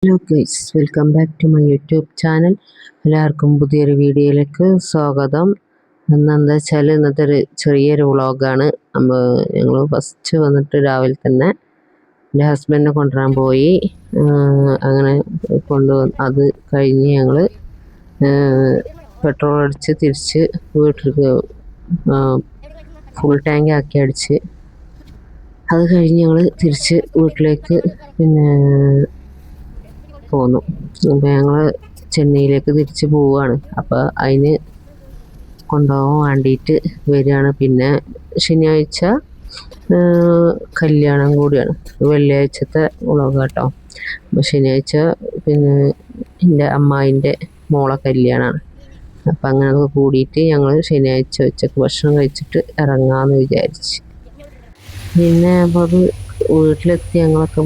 Hello guys, welcome back to my YouTube channel. എല്ലാവർക്കും പുതിയൊരു വീഡിയോയിലേക്ക് സ്വാഗതം. എന്താ വെച്ചാൽ ഇന്നത്തെ ഒരു ചെറിയൊരു വ്ളോഗാണ്. ഞങ്ങൾ ഫസ്റ്റ് വന്നിട്ട് രാവിലെ തന്നെ എൻ്റെ ഹസ്ബൻഡിനെ കൊണ്ടുവരാൻ പോയി. അങ്ങനെ അത് കഴിഞ്ഞ് ഞങ്ങൾ പെട്രോൾ അടിച്ച് തിരിച്ച് വീട്ടിലേക്ക് ഫുൾ ടാങ്ക് ആക്കി അടിച്ച് അത് കഴിഞ്ഞ് ഞങ്ങൾ തിരിച്ച് വീട്ടിലേക്ക് പോന്നു. അപ്പോൾ ഞങ്ങൾ ചെന്നൈയിലേക്ക് തിരിച്ച് പോവുകയാണ്. അപ്പോൾ അതിന് കൊണ്ടുപോകാൻ വേണ്ടിയിട്ട് വരികയാണ്. പിന്നെ ശനിയാഴ്ച കല്യാണം കൂടിയാണ്, വെള്ളിയാഴ്ചത്തെ വ്ളോഗ് കേട്ടോ. അപ്പോൾ ശനിയാഴ്ച എൻ്റെ അമ്മായിൻ്റെ മോളെ കല്യാണമാണ്. അപ്പം അങ്ങനെ കൂടിയിട്ട് ഞങ്ങൾ ശനിയാഴ്ച ഉച്ചക്ക് ഭക്ഷണം കഴിച്ചിട്ട് ഇറങ്ങാമെന്ന് വിചാരിച്ച്. പിന്നെ അപ്പോൾ അത് വീട്ടിലെത്തി ഞങ്ങളൊക്കെ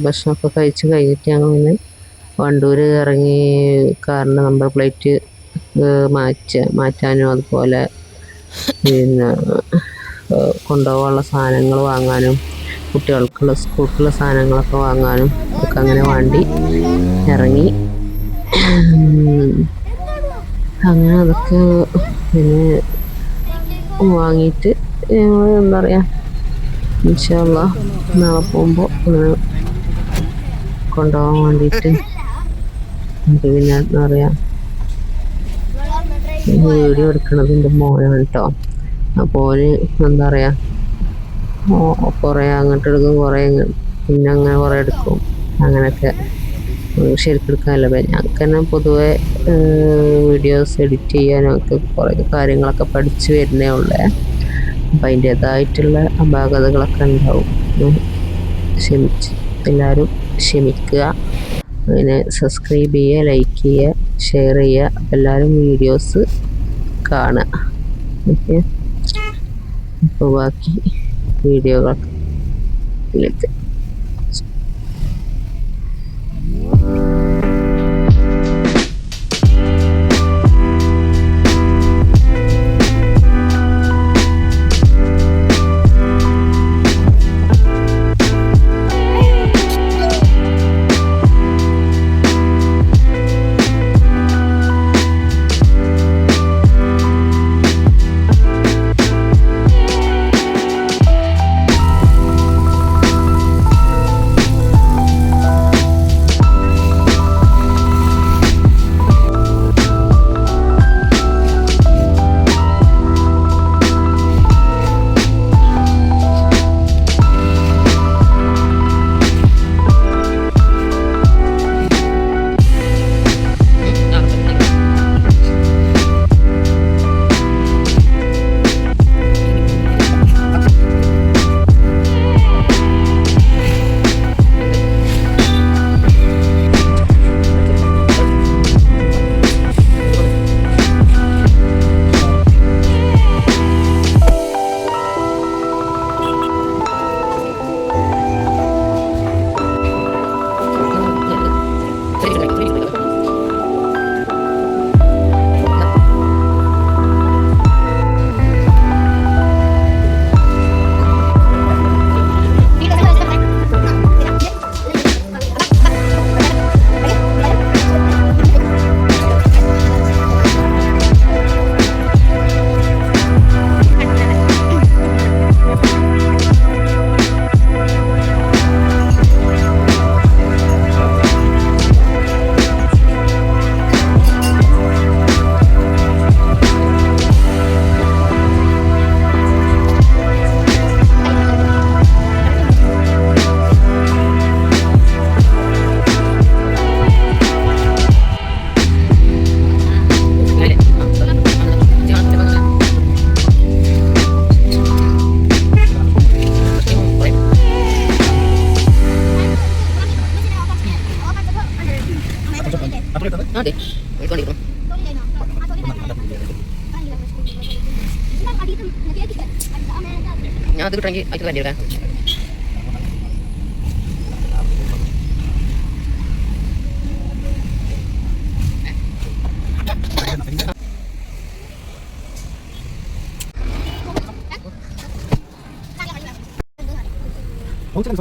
ഭക്ഷണമൊക്കെ കഴിച്ച് കഴിഞ്ഞിട്ട് ഞങ്ങൾ വണ്ടൂർ ഇറങ്ങി. കാറിൻ്റെ നമ്പർ പ്ലേറ്റ് മാറ്റാനും അതുപോലെ കൊണ്ടുപോകാനുള്ള സാധനങ്ങൾ വാങ്ങാനും കുട്ടികൾക്കുള്ള സ്കൂൾക്കുള്ള സാധനങ്ങളൊക്കെ വാങ്ങാനും ഒക്കെ അങ്ങനെ വേണ്ടി ഇറങ്ങി. അങ്ങനെ അതൊക്കെ വാങ്ങിയിട്ട് എന്താ പറയുക, ഇൻഷാ അല്ലാഹ് നാളെ പോകുമ്പോൾ കൊണ്ടുപോകാൻ വേണ്ടിയിട്ട്. പിന്നെ എന്താ പറയുക, വീഡിയോ എടുക്കണത് എൻ്റെ മോനാണ് കേട്ടോ. അപ്പോൾ എന്താ പറയുക, കുറേ അങ്ങോട്ട് എടുക്കും, കുറേ പിന്നെ അങ്ങനെ കുറേ എടുക്കും. അങ്ങനെയൊക്കെ ശരിക്കും എടുക്കാനല്ല. ഞങ്ങൾക്ക് തന്നെ പൊതുവെ വീഡിയോസ് എഡിറ്റ് ചെയ്യാനൊക്കെ കുറേ കാര്യങ്ങളൊക്കെ പഠിച്ചു വരുന്നേ ഉള്ളേ. അപ്പം അതിൻ്റേതായിട്ടുള്ള അപാകതകളൊക്കെ ഉണ്ടാവും. എല്ലാവരും ക്ഷമിക്കുക. അങ്ങനെ സബ്സ്ക്രൈബ് ചെയ്യുക, ലൈക്ക് ചെയ്യുക, ഷെയർ ചെയ്യുക. എല്ലാവരും വീഡിയോസ് കാണുക. ഓക്കെ, അപ്പോൾ ബാക്കി വീഡിയോകളിലേക്ക് അതെ ഞാൻ അത് കിട്ടണമെങ്കിൽ അതിൽ വേണ്ടി വരാം. Hotel